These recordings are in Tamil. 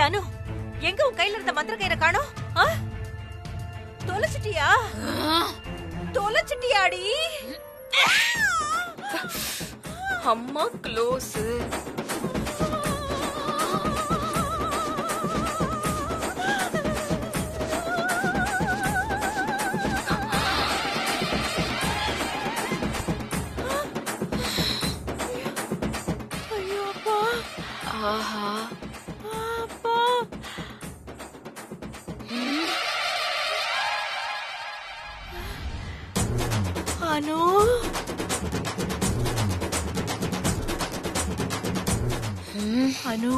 அனு, எங்க உன் கையில இருந்த மந்திர கயிறை காணோம்? தொலைச்சிட்டியா? தொலைச்சிட்டியாடி? அம்மா க்ளோஸ். ஐயோ அப்பா. ஆஹா, அப்பா. அனு, அனு,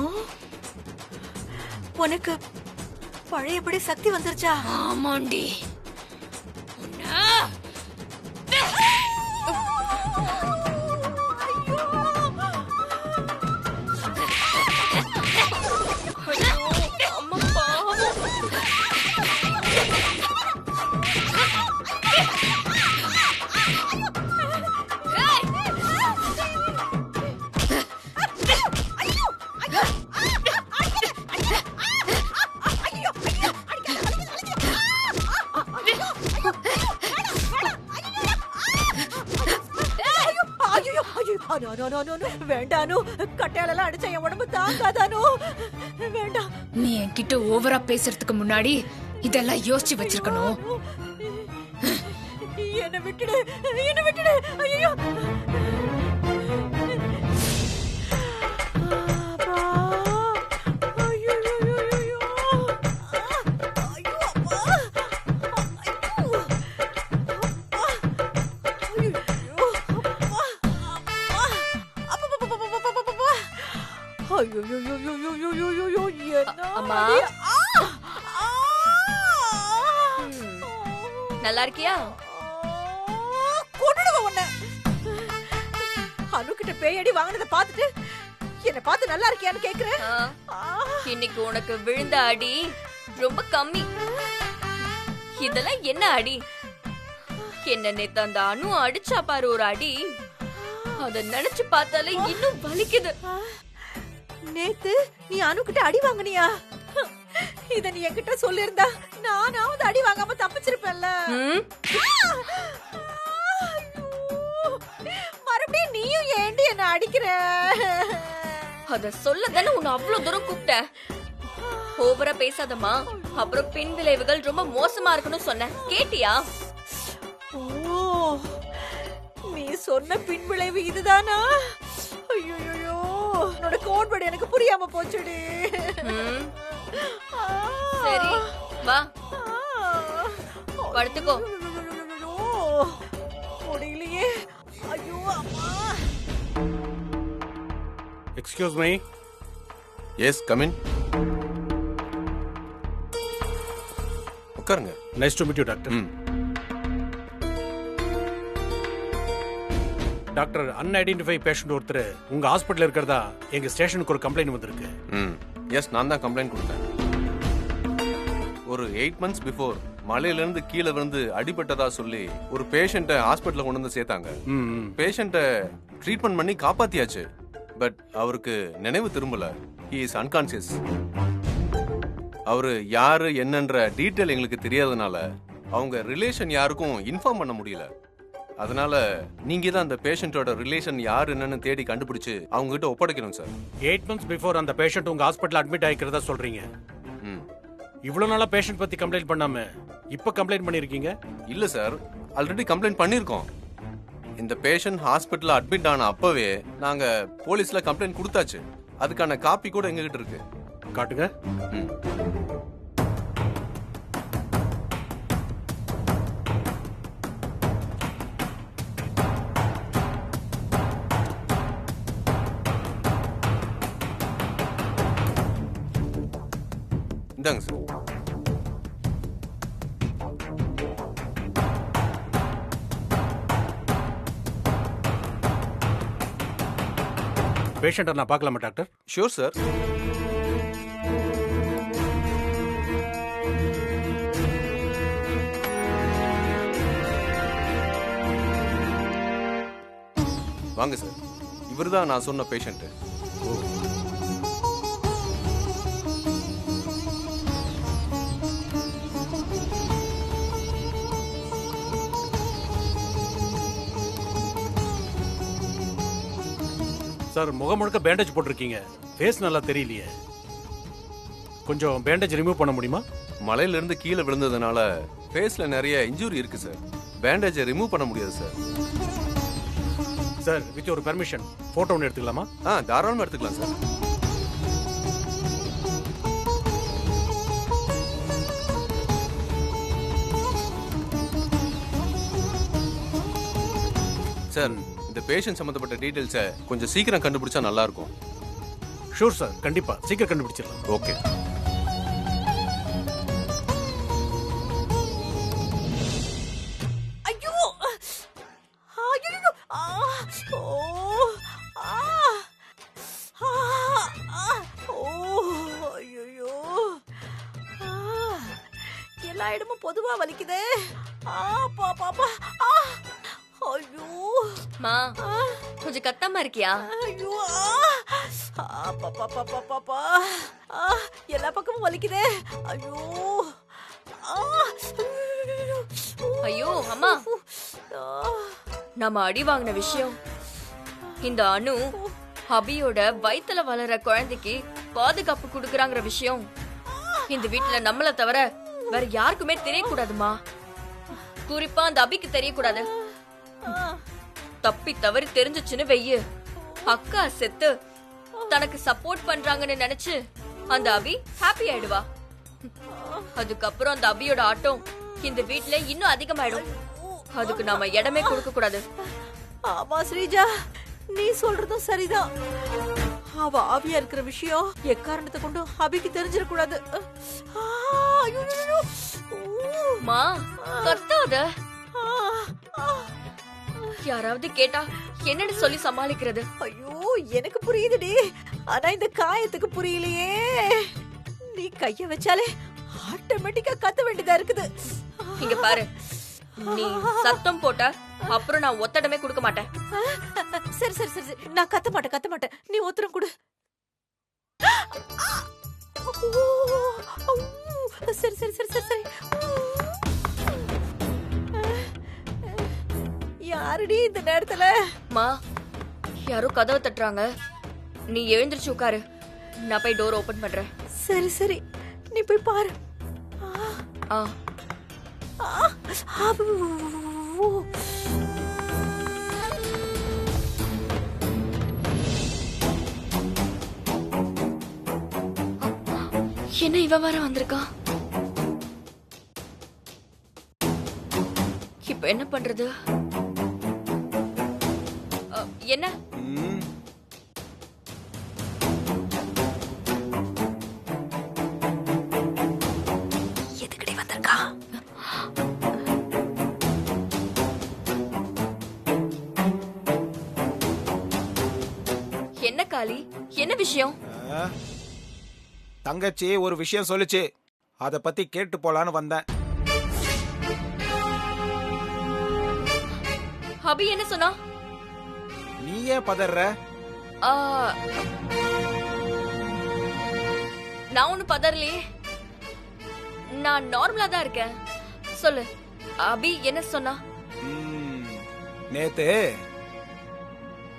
உனக்கு பழையபடி சக்தி வந்துருச்சா? ஆமாண்டி. அம்மா பாவம். வேண்டானு, கட்டையாலெல்லாம் அடிச்சா என் உடம்பு தாங்காதானு. வேண்டாம். நீ என்கிட்ட ஓவரா பேசுறதுக்கு முன்னாடி இதெல்லாம் யோசிச்சு வச்சிருக்கணும். என்ன விட்டுடு, என்ன விட்டுடு. ஐயோ அம்மா, நல்லா இருக்கியா? அனுக்கிட்ட பேயடி வாங்கினதை பார்த்துட்டு என்ன பார்த்து நல்லா இருக்கியான்னு கேக்குறேன். இன்னைக்கு உனக்கு விழுந்த அடி ரொம்ப கம்மி. இதெல்லாம் என்ன அடி? என்ன நேத்து அந்த அணு அடிச்சா பாரு ஒரு அடி, அத நினைச்சு பார்த்தாலே இன்னும் வலிக்குது. நேத்து நீ அனுக்கிட்ட அடி வாங்கினியா? இத நீ என்கிட்ட சொல்லிருந்தா நானாவது அடி வாங்காம தப்பிச்சிருப்பேன்ல. மறுபடியும் நீயும் ஏண்டி என்ன அடிக்கிற? அத சொல்லதானே உன்னை அவ்வளவு தூரம் கூப்பிட்டேன். ஓவரா பேசாதம்மா, அப்புறம் பின் விளைவுகள் ரொம்ப மோசமா இருக்குன்னு சொன்னேன். கேட்டியா? ஓ, நீ சொன்ன பின் விளைவு இதுதானா? ஐயோ, உன்னோட கோட்வேர்ட் எனக்கு புரியாம போச்சுடி. சரி வா படுத்துக்கோ. முடியலையே. ஐயோ அம்மா. Excuse me. Yes, come in. உட்காருங்க. Nice to meet you doctor. Doctor, unidentified patient ஒருத்தர் உங்க ஹாஸ்பிட்டல் இருக்கிறதா எங்க ஸ்டேஷனுக்கு ஒரு கம்ப்ளைண்ட் வந்திருக்கு. எஸ், நான் தான் கம்ப்ளைண்ட் கொடுத்தேன். ஒரு 8 months பிஃபோர் மலையிலிருந்து கீழே விழுந்து அடிபட்டதா சொல்லி ஒரு பேஷண்ட்டை ஹாஸ்பிட்டலில் கொண்டு வந்து சேர்த்தாங்க. பேஷண்ட்டை ட்ரீட்மெண்ட் பண்ணி காப்பாத்தியாச்சு. பட் அவருக்கு நினைவு திரும்பல. He is unconscious. அவரு யாரு என்னன்ற டீட்டெயில் எங்களுக்கு தெரியாதனால அவங்க ரிலேஷன் யாருக்கும் இன்ஃபார்ம் பண்ண முடியல. அதனால நீங்க தான் அந்த பேஷண்டோட ரிலேஷன் யார் என்னன்னு தேடி கண்டுபிடிச்சு அவங்க கிட்ட ஒப்படைக்கணும் சார். 8 months பிஃபோர் அந்த பேஷண்ட் உங்க ஹாஸ்பிட்டல் அட்மிட் ஆகிக்கிறதா சொல்றீங்க. இவ்வளவு நாளா பேஷண்ட் பத்தி கம்ப்ளைண்ட் பண்ணாம இப்ப கம்ப்ளைண்ட் பண்ணிருக்கீங்க? இல்ல சார், ஆல்ரெடி கம்ப்ளைண்ட் பண்ணிருக்கோம். இந்த பேஷண்ட் ஹாஸ்பிட்டல்ல அட்மிட் ஆன அப்பவே நாங்க போலீஸ்ல கம்ப்ளைண்ட் கொடுத்தாச்சு. அதுக்கான காப்பி கூட எங்ககிட்ட இருக்கு. காட்டுங்க. இந்தாங்க சார். பேஷண்ட்டை நான் பார்க்கலாமா டாக்டர்? Sure sir. வாங்க சார், இவர்தான் நான் சொன்ன பேஷண்ட். சார் முகம் முழுக்க பேண்டேஜ் போட்டிருக்கீங்க, ஃபேஸ் நல்லா தெரியலையே. கொஞ்சம் பேண்டேஜ் ரிமூவ் பண்ண முடியுமா? மலையில இருந்து கீழே விழுந்ததுனால ஃபேஸ்ல நிறைய இன்ஜூரி இருக்கு சார். பேண்டேஜை ரிமூவ் பண்ண முடியாது சார். சார் வித் ஒரு பெர்மிஷன் போட்டோ ஒன்று எடுத்துக்கலாமா? தாராளமா எடுத்துக்கலாம் சார். சார் இந்த பேஷண்ட் சம்பந்தப்பட்ட டீடைல்ஸை கொஞ்சம் சீக்கிரம் கண்டுபிடிச்சா நல்லா இருக்கும். ஷூர் சார், கண்டிப்பா சீக்கிரம் கண்டுபிடிச்சிடலாம். ஓகே. ஐயோ ஐயோ ஓ ஐயோ எல்லா இடமும் பொதுவா வலிக்குதே. பாப்பா ஐயோ மா கொஞ்சம் கத்தாம இருக்கியா? ஐயோ பாப்பா எல்லா பக்கமும் வலிக்குதே. ஐயோ ஐயோ அம்மா, நம்ம அடி வாங்கின விஷயம் இந்த அனு அபியோட வயித்துல வளர குழந்தைக்கு பாதுகாப்பு கொடுக்கறாங்கிற விஷயம் இந்த வீட்டுல நம்மள தவிர வேற யாருக்குமே தெரியக்கூடாதுமா. குறிப்பா அந்த அபிக்கு தெரியக்கூடாது. தப்பி தவறி தெரிஞ்சுச்சுன்னு வெய்யு, அக்கா செத்து தனக்கு சப்போர்ட் பண்றாங்கன்னு நினைச்சு அந்த அபி ஹாப்பி ஆயிடுவா. அதுக்கப்புறம் அந்த அபியோட ஆட்டம் இந்த வீட்டுல இன்னும் அதிகமாயிடும். அதுக்கு நாம இடமே கொடுக்க கூடாது. ஆமா ஸ்ரீஜா, நீ சொல்றதும் சரிதான். அவ ஆவியா இருக்கிற விஷயம் எக்காரணத்தை கொண்டு அபிக்கு தெரிஞ்சிட கூடாது. மா கத்தாத. யாராவது கேட்டா என்னன்னு சொல்லி சமாளிக்கிறது? ஐயோ எனக்கு புரியுதுடி, ஆனா இந்த காயத்துக்கு புரியலையே. நீ கைய வச்சாலே ஆட்டோமேட்டிக்கா கத்த வேண்டியதா இருக்குது. இங்க பாரு, நீ சத்தம் போட்ட அப்புறம் நான் ஒத்தடமே கொடுக்க மாட்டேன். சரி சரி சரி, நான் கத்த மாட்டேன். நீ ஒத்தடம் கொடு. சரி சரி சரி சரி சரி. யாருடி இந்த நேரத்துல? மா யாரோ கதவை தட்டுறாங்க, நீ எழுந்திருச்சு உட்காரு, நான் போய் டோர் ஓபன் பண்றேன். சரி சரி, நீ போய் பாரு. ஆ என்ன இவ வர வந்திருக்கா? இப்ப என்ன பண்றது? என்ன எதுக்கடி வந்திருக்கா? என்ன காளி, என்ன விஷயம்? தங்கச்சி ஒரு விஷயம் சொல்லுச்சு, அத பத்தி கேட்டு போலான்னு வந்தேன். அபி என்ன சொன்னா? நீ ஏன் பதற? நான் ஒண்ணு பதறலையே, நான் நார்மலா தான் இருக்கேன். சொல்லு, அபி என்ன சொன்னா? நேத்து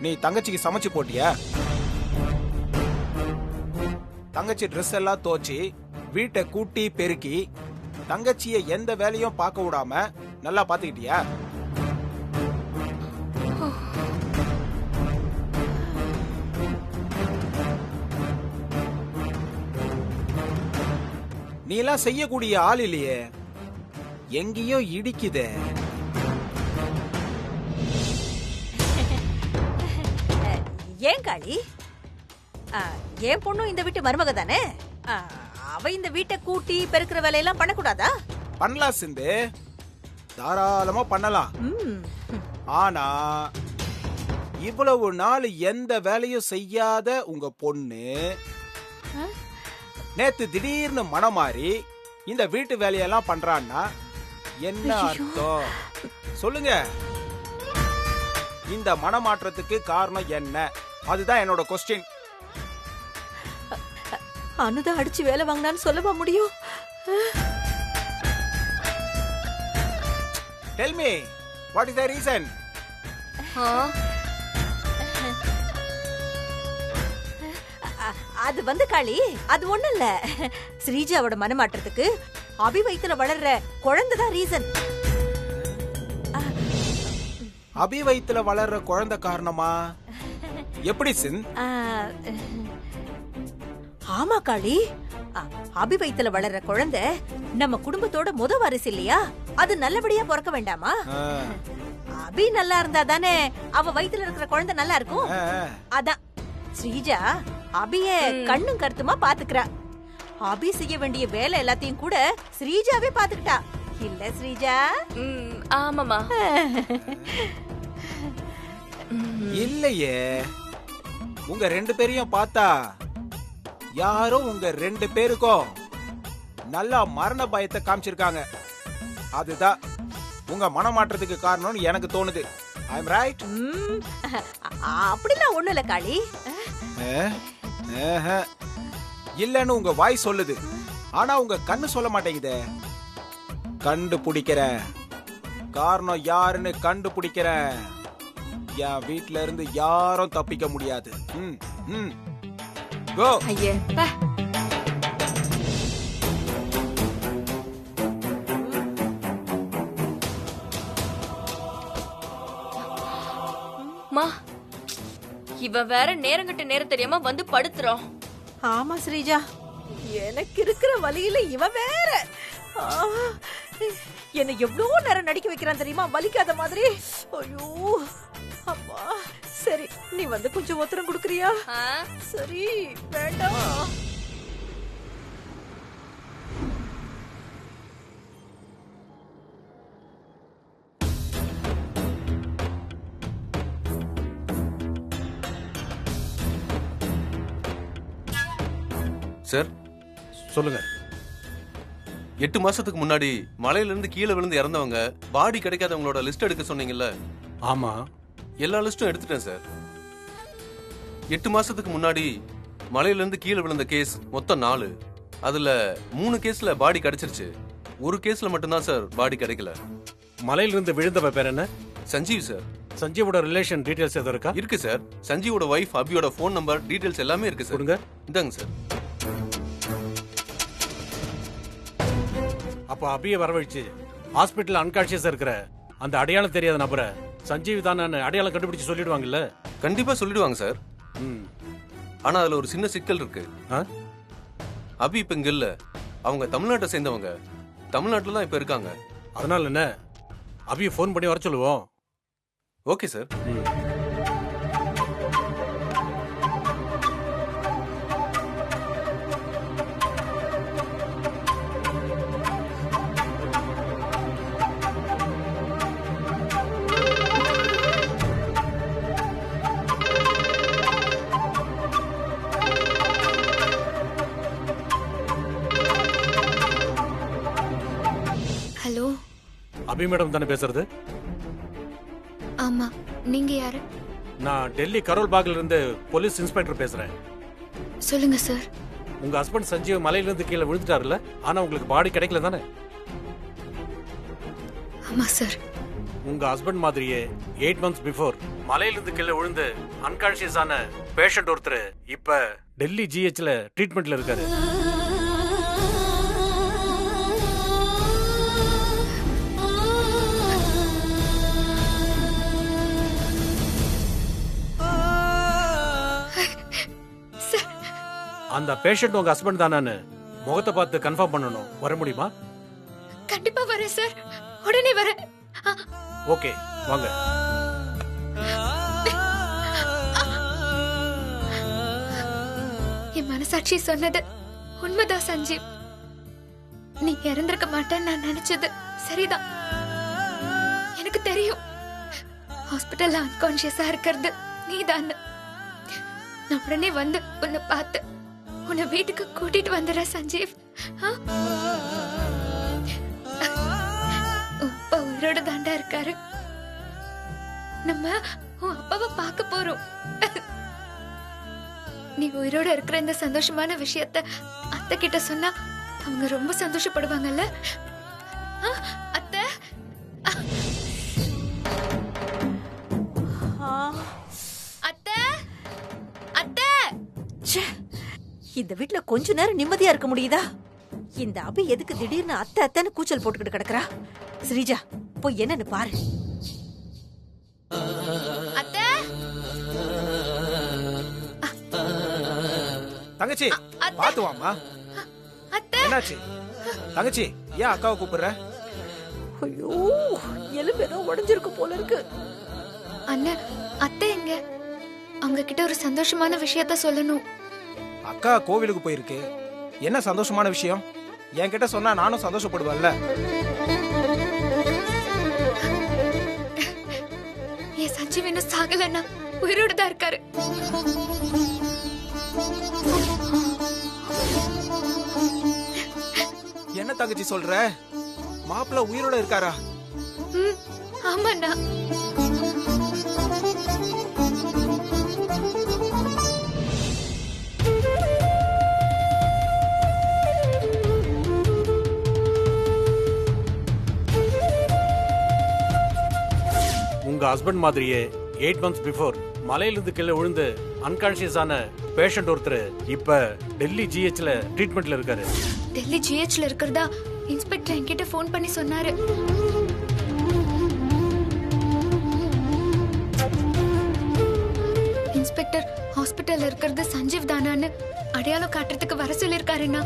நீ தங்கச்சிக்கு சமைச்சு போட்டியா? தங்கச்சி ட்ரெஸ் எல்லாம் தோச்சி வீட்டை கூட்டி பெருக்கி தங்கச்சிய எந்த வேலையும் பார்க்க விடாம நல்லா பாத்துக்கிட்டியா? நீ எல்லாம் செய்யக்கூடிய ஆள் இல்லையே, எங்கேயோ இடிக்குதே. ஏன் காளி, என் பொண்ணும் இந்த வீட்டு மருமக தானே? அவ இந்த வீட்டை கூட்டி பெருக்கிற வேலையெல்லாம் பண்ணக்கூடாதா? பண்ணலாம் சிந்து, தாராளமா பண்ணலாம். ஆனா இவ்வளவு நாள் எந்த வேலையும் செய்யாத உங்க பொண்ணு நேத்து திடீர்னு மனம் மாறி இந்த வீட்டு வேலையெல்லாம் பண்றான்னா என்ன அர்த்தம் சொல்லுங்க? இந்த மனமாற்றத்துக்கு காரணம் என்ன? அதுதான் என்னோட கொஸ்டின். அனுதான் அடிச்சு வேலை வாங்கினான்னு சொல்லவா முடியும்? Tell me, what is the reason? அது வந்து காளி, அது ஒண்ணு இல்ல. ஸ்ரீஜாவோட மனமாற்றத்துக்கு அபி வயித்துல வளர்ற குழந்தை தான் ரீசன். அபி வயித்துல வளர்ற குழந்தை காரணமா? எப்படி சின்? ஆமா காளி, அபி வயித்துல வளர்ற குழந்தை நம்ம குடும்பத்தோட முத வாரிசு இல்லையா? அது நல்லபடியா பிறக்க வேண்டாமா? அபி நல்லா இருந்தா தானே அவ வயித்துல இருக்கிற குழந்தை நல்லா இருக்கும். அதான் ஸ்ரீஜா அபிய கண்ணும் கருத்துமா பாத்துக்கிறா. அபி செய்ய வேண்டிய வேலை எல்லாத்தையும் கூட ஸ்ரீஜாவே பாத்துக்கிட்டா இல்ல ஸ்ரீஜா? ஆமாமா. இல்லையே, உங்க 2 பேரையும் பார்த்தா யாரோ உங்க 2 பேருக்கும் நல்லா மரண பயத்தை காமிச்சிருக்காங்க. அதுதான் உங்க மனமாற்றத்துக்கு காரணம்னு எனக்கு தோணுது. ஐ அம் ரைட்? அப்படிலாம் ஒண்ணு இல்ல காளி. இல்லன்னு உங்க வாய் சொல்லுது, ஆனா உங்க கண்ணு சொல்ல மாட்டேங்குதே. கண்டுபிடிக்கிறேன், காரணம் யாருன்னு கண்டுபிடிக்கிறேன். என் வீட்ல இருந்து யாரும் தப்பிக்க முடியாது. கோ. ஐயே மா, இவன் வேற நேரங்கட்ட நேரம் தெரியாம வந்து படுத்துறோம். ஆமா ஸ்ரீஜா, எனக்கு இருக்கிற வலியில இவன் வேற என்ன எவ்வளவு நேரம் நடிக்க வைக்கிறான் தெரியுமா, வலிக்காத மாதிரி. ஐயோ அம்மா, சரி நீ வந்து கொஞ்சம் ஒத்தரம் குடுக்கறியா? சரி வேண்டாம். சார் சொல்லுங்க. 8 மாசத்துக்கு முன்னாடி மலையில இருந்து கீழே விழுந்து இறந்தவங்க பாடி கிடைக்காதவங்களோட லிஸ்ட் எடுக்க சொன்னீங்கல்ல? ஆமா, எல்லா லிஸ்டும் எடுத்துட்டேன் சார். 8 மாசத்துக்கு முன்னாடி மலையில இருந்து கீழே விழுந்த கேஸ் மொத்தம் 4. அதுல 3 கேஸ்ல பாடி கிடைச்சிருச்சு. ஒரு கேஸ்ல மட்டும்தான் சார் பாடி கிடைக்கல. மலையிலிருந்து விழுந்தவ பேர் என்ன? சஞ்சீவ் சார். சஞ்சீவோட ரிலேஷன் டீடைல்ஸ் எதுவும் இருக்கா? இருக்கு சார். சஞ்சீவோட வைஃப் அபியோட ஃபோன் நம்பர் டீடைல்ஸ் எல்லாமே இருக்கு சார். கொடுங்க. இந்தாங்க சார். அப்போ அபியை வரவழைச்சு ஹாஸ்பிட்டல் அன்கான்சியஸா இருக்கிற அந்த அடையாளம் தெரியாத நபரை சஞ்சீவ் தான் அடையாளம் கண்டுபிடிச்சு சொல்லிடுவாங்கல்ல? கண்டிப்பா சொல்லிடுவாங்க சார். ஆனா அதுல ஒரு சின்ன சிக்கல் இருக்கு. அபி இப்ப இங்க இல்ல. அவங்க தமிழ்நாட்டை சேர்ந்தவங்க. தமிழ்நாட்டுல தான் இப்ப இருக்காங்க. அதனால என்ன, அபியை ஃபோன் பண்ணி வர சொல்லுவோம். Okay sir. ஹலோ, அபி மேடம் தானே பேசுறது? ஆமா, நீங்க யாரு? நான் டெல்லி கரோல் பாக்ல இருந்து போலீஸ் இன்ஸ்பெக்டர் பேசுறேன். சொல்லுங்க சார். உங்க ஹஸ்பண்ட் சஞ்சீவ் மலையில இருந்து கீழே விழுந்துட்டாருல, ஆனா உங்களுக்கு பாடி கிடைக்கல தானே? ஆமா சார். உங்க ஹஸ்பண்ட் மாதிரியே 8 months பிஃபோர் மலையில இருந்து கீழே விழுந்து அன்கான்சியஸ் ஆன பேஷண்ட் ஒருத்தர் இப்ப டெல்லி ஜிஹெச்ல ட்ரீட்மெண்ட்ல இருக்காரு. அந்த பேஷண்ட் உங்க ஹஸ்பண்ட் தானே? முகத்தை பார்த்து கன்ஃபார்ம் பண்ணணும். வர முடியுமா? கண்டிப்பா வரேன் சார், உடனே வரேன். ஓகே, வாங்க. என் மனசாட்சி சொன்னது உண்மைதான் சஞ்சீவ். நீ இறந்திருக்க மாட்டேன்னு நான் நினைச்சது சரிதான். எனக்கு தெரியும் ஹாஸ்பிட்டல்ல அன்கான்சியஸா இருக்கிறது நீதான். நான் உடனே வந்து உன்னை பார்த்து உன்னை வீட்டுக்கு கூட்டிட்டு வந்துடுறேன் சஞ்சீவ். அப்பா உயிரோட தாண்டா இருக்காரு. நம்ம உன் அப்பாவை பார்க்க போறோம். நீ உயிரோட இருக்கிற இந்த சந்தோஷமான விஷயத்த அத்தை கிட்ட சொன்னா அவங்க ரொம்ப சந்தோஷப்படுவாங்கல்ல? அத்தை, அத்தை, அத்தை. இந்த வீட்ல கொஞ்ச நேரம் நிம்மதியா இருக்க முடியுதா? இந்த அபி எதுக்கு திடீர்னு அத்தை அத்தைன்னு கூச்சல் போட்டுக்கிட்டு கிடக்குறா? ஸ்ரீஜா போய் என்னன்னு பாரு. அத்தை, தங்கச்சி அத்தை. பாத்து வாமா. அத்தை, என்னாச்சு தங்கச்சி? ஏன் அக்காவை கூப்பிடுற? ஐயோ எலும்பேதோ உடைஞ்சிருக்கு போல இருக்கு. அண்ணன், அத்தை எங்க? அவங்க கிட்ட ஒரு சந்தோஷமான விஷயத்த சொல்லணும். அக்கா கோவிலுக்கு போயிருக்கு. என்ன சந்தோஷமான விஷயம்? என்கிட்ட சொன்னா நானும் சந்தோஷப்படுவேன்ல. என் சஞ்சீவ் இன்னும் சாகலண்ணா, உயிரோட தான் இருக்காரு. என்ன தங்கச்சி சொல்ற? மாப்பிள்ள உயிரோட இருக்காரா? ம், ஆமாண்ணா. உங்க ஹஸ்பண்ட் மாதிரியே 8 months பிஃபோர் மலையிலிருந்து கீழே விழுந்து அன்கான்சியஸ் ஆன பேஷண்ட் ஒருத்தர் இப்ப டெல்லி ஜிஹெச்ல ட்ரீட்மெண்ட்ல இருக்காரு. டெல்லி ஜிஹெச்ல இருக்கிறதா இன்ஸ்பெக்டர் என்கிட்ட ஃபோன் பண்ணி சொன்னாரு. இன்ஸ்பெக்டர் ஹாஸ்பிட்டல்ல இருக்கிறது சஞ்சீவ் தானான்னு அடையாளம் காட்டுறதுக்கு வர சொல்லிருக்காருண்ணா.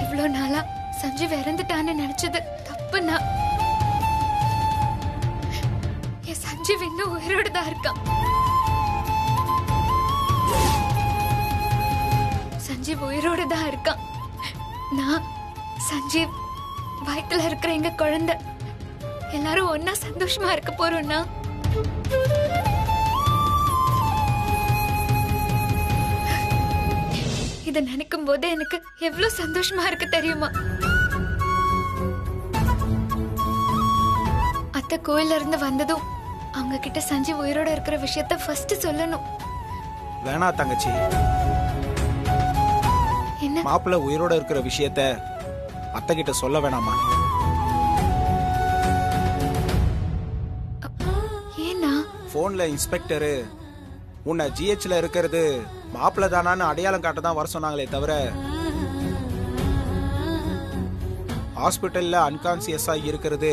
இவ்வளோ நாளா சஞ்சீவ் இறந்துட்டான்னு நினைச்சது தப்புண்ணா. என் சஞ்சீவ் இன்னும் உயிரோட தான் இருக்கான். சஞ்சீவ் உயிரோட தான் இருக்கான். நான், சஞ்சீவ், வயித்துல இருக்கிற எங்க குழந்தை எல்லாரும் ஒன்னா சந்தோஷமா இருக்க போறோம்னா. இத நினைக்கும் போது எனக்கு எவ்வளவு சந்தோஷமா இருக்கு தெரியுமா? அத்தை கோயில்ல இருந்து வந்ததும் அவங்க கிட்ட சஞ்சீவ் உயிரோட இருக்கிற விஷயத்த ஃபர்ஸ்ட் சொல்லணும். வேணா தங்கச்சி, என்ன? மாப்பிள்ள உயிரோட இருக்கிற விஷயத்த அத்தை கிட்ட சொல்ல வேணாமா? ஏன்னா போன்ல இன்ஸ்பெக்டரு உன்னை ஜிஹெச்ல இருக்கிறது மாப்பிள்ள தானான்னு அடையாளம் காட்ட தான் வர சொன்னாங்களே தவிர ஹாஸ்பிட்டல்ல அன்கான்சியஸா இருக்கிறது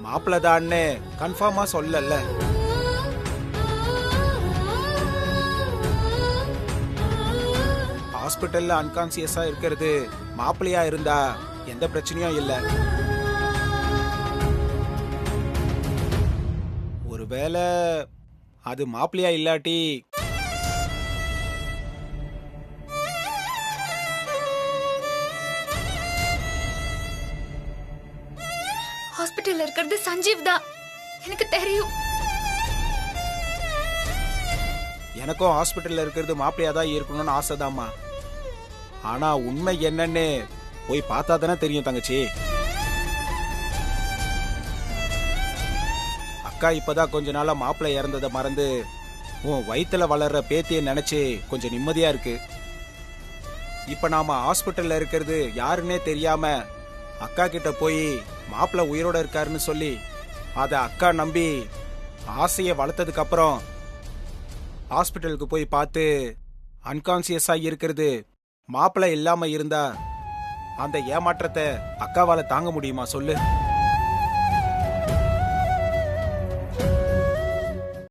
மாப்பிள்ள தான்னு கன்ஃபார்மா சொல்லல. ஹாஸ்பிட்டல்ல அன்கான்சியஸா இருக்கிறது மாப்பிள்ளையா இருந்தா எந்த பிரச்சனையும் இல்ல. ஒருவேளை அது மாப்பிள்ளையா இல்லாட்டி ஹாஸ்பிட்டல்ல இருக்கிறது சஞ்சீவ் தான், எனக்கு தெரியும். எனக்கும் ஹாஸ்பிட்டல்ல இருக்கிறது மாப்பிள்ளையா தான் இருக்கணும்னு ஆசைதாம்மா. ஆனா உண்மை என்னன்னு போய் பார்த்தா தானே தெரியும் தங்கச்சி. அக்கா இப்பதான் கொஞ்ச நாளா மாப்பிள்ளை இறந்ததை மறந்து உன் வயித்துல வளர்ற பேத்தியை நினைச்சு கொஞ்சம் நிம்மதியா இருக்கு. இப்ப நாம ஹாஸ்பிட்டல்ல இருக்கிறது யாருன்னே தெரியாம அக்கா கிட்ட போய் மாப்பிள்ளை உயிரோட இருக்காருன்னு சொல்லி அத அக்கா நம்பி ஆசையை வளர்த்ததுக்கு அப்புறம் ஹாஸ்பிட்டலுக்கு போய் பார்த்து அன்கான்சியஸா இருக்கிறது மாப்பிள்ளை இல்லாம இருந்தா அந்த ஏமாற்றத்தை அக்காவால தாங்க முடியுமா சொல்லு?